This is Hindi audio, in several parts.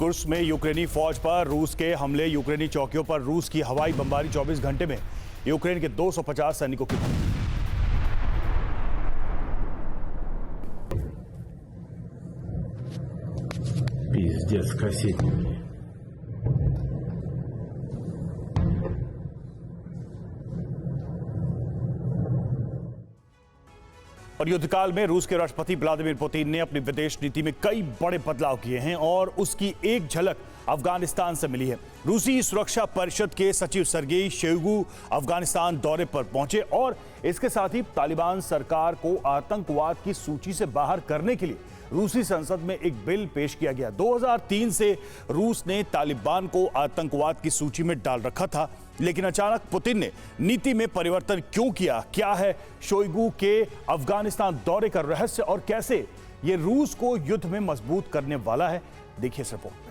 कुर्स्क में यूक्रेनी फौज पर रूस के हमले, यूक्रेनी चौकियों पर रूस की हवाई बमबारी। 24 घंटे में यूक्रेन के 250 सैनिकों की मौत। Пиздец, кассетники. और युद्धकाल में रूस के राष्ट्रपति व्लादिमीर पुतिन ने अपनी विदेश नीति में कई बड़े बदलाव किए हैं और उसकी एक झलक अफगानिस्तान से मिली है। रूसी सुरक्षा परिषद के सचिव सर्गेई शोइगु अफगानिस्तान दौरे पर पहुंचे और इसके साथ ही तालिबान सरकार को आतंकवाद की सूची से बाहर करने के लिए रूसी संसद में एक बिल पेश किया गया। 2003 से रूस ने तालिबान को आतंकवाद की सूची में डाल रखा था, लेकिन अचानक पुतिन ने नीति में परिवर्तन क्यों किया? क्या है शोइगु के अफगानिस्तान दौरे का रहस्य और कैसे ये रूस को युद्ध में मजबूत करने वाला है? देखिए इस रिपोर्ट में।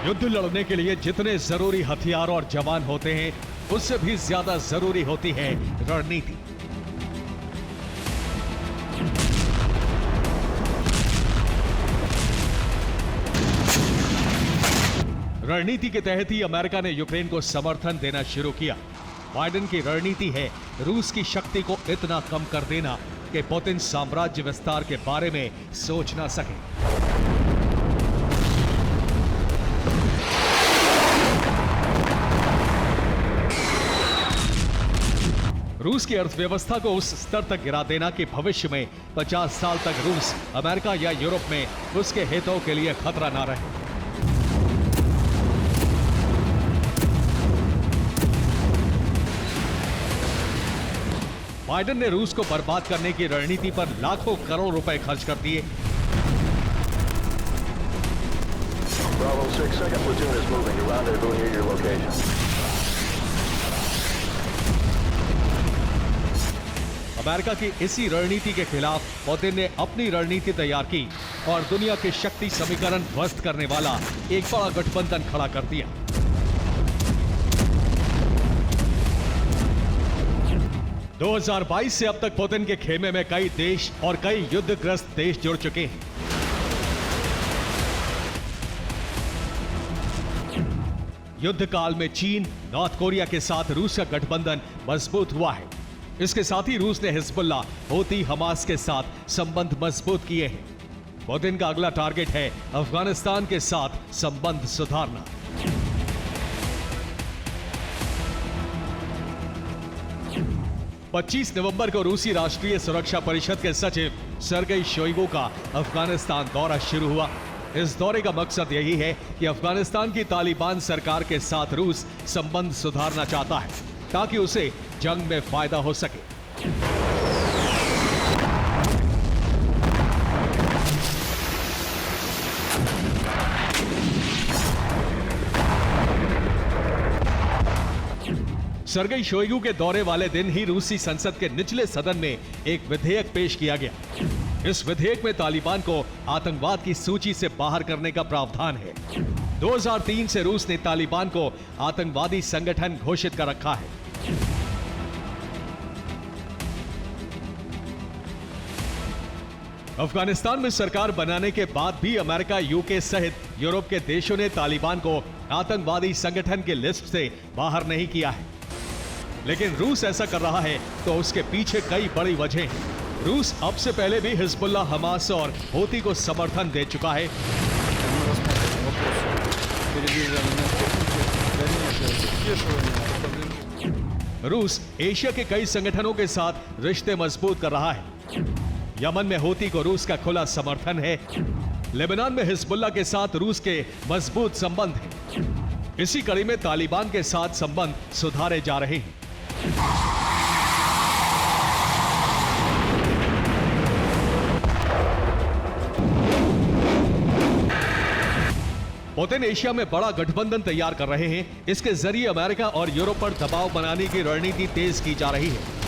युद्ध लड़ने के लिए जितने जरूरी हथियार और जवान होते हैं, उससे भी ज्यादा जरूरी होती है रणनीति। रणनीति के तहत ही अमेरिका ने यूक्रेन को समर्थन देना शुरू किया। बाइडेन की रणनीति है रूस की शक्ति को इतना कम कर देना कि पुतिन साम्राज्य विस्तार के बारे में सोच ना सके। रूस की अर्थव्यवस्था को उस स्तर तक गिरा देना कि भविष्य में 50 साल तक रूस अमेरिका या यूरोप में उसके हितों के लिए खतरा ना रहे। बाइडेन ने रूस को बर्बाद करने की रणनीति पर लाखों करोड़ रुपए खर्च कर दिए। Bravo 6, second platoon is moving. You're rendezvous near your location. America की इसी रणनीति के खिलाफ पुतिन ने अपनी रणनीति तैयार की और दुनिया के शक्ति समीकरण ध्वस्त करने वाला एक बड़ा गठबंधन खड़ा कर दिया। दो 2022 से अब तक पुतिन के खेमे में कई देश और कई युद्धग्रस्त देश जुड़ चुके हैं। युद्ध काल में चीन, नॉर्थ कोरिया के साथ रूस का गठबंधन मजबूत हुआ है। इसके साथ ही रूस ने हिजबुल्ला, हूती, हमास के साथ संबंध मजबूत किए हैं। पुतिन का अगला टारगेट है अफगानिस्तान के साथ संबंध सुधारना। पच्चीस नवंबर को रूसी राष्ट्रीय सुरक्षा परिषद के सचिव सर्गेई शोइगु का अफगानिस्तान दौरा शुरू हुआ। इस दौरे का मकसद यही है कि अफगानिस्तान की तालिबान सरकार के साथ रूस संबंध सुधारना चाहता है ताकि उसे जंग में फायदा हो सके। सर्गेई शोइगु के दौरे वाले दिन ही रूसी संसद के निचले सदन में एक विधेयक पेश किया गया। इस विधेयक में तालिबान को आतंकवाद की सूची से बाहर करने का प्रावधान है। 2003 से रूस ने तालिबान को आतंकवादी संगठन घोषित कर रखा है। अफगानिस्तान में सरकार बनाने के बाद भी अमेरिका, यूके सहित यूरोप के देशों ने तालिबान को आतंकवादी संगठन की लिस्ट से बाहर नहीं किया है। लेकिन रूस ऐसा कर रहा है तो उसके पीछे कई बड़ी वजह हैं। रूस अब से पहले भी हिजबुल्ला, हमास और हूती को समर्थन दे चुका है। रूस एशिया के कई संगठनों के साथ रिश्ते मजबूत कर रहा है। यमन में हूती को रूस का खुला समर्थन है। लेबनान में हिजबुल्ला के साथ रूस के मजबूत संबंध हैं। इसी कड़ी में तालिबान के साथ संबंध सुधारे जा रहे हैं। पुतिन एशिया में बड़ा गठबंधन तैयार कर रहे हैं। इसके जरिए अमेरिका और यूरोप पर दबाव बनाने की रणनीति तेज की जा रही है।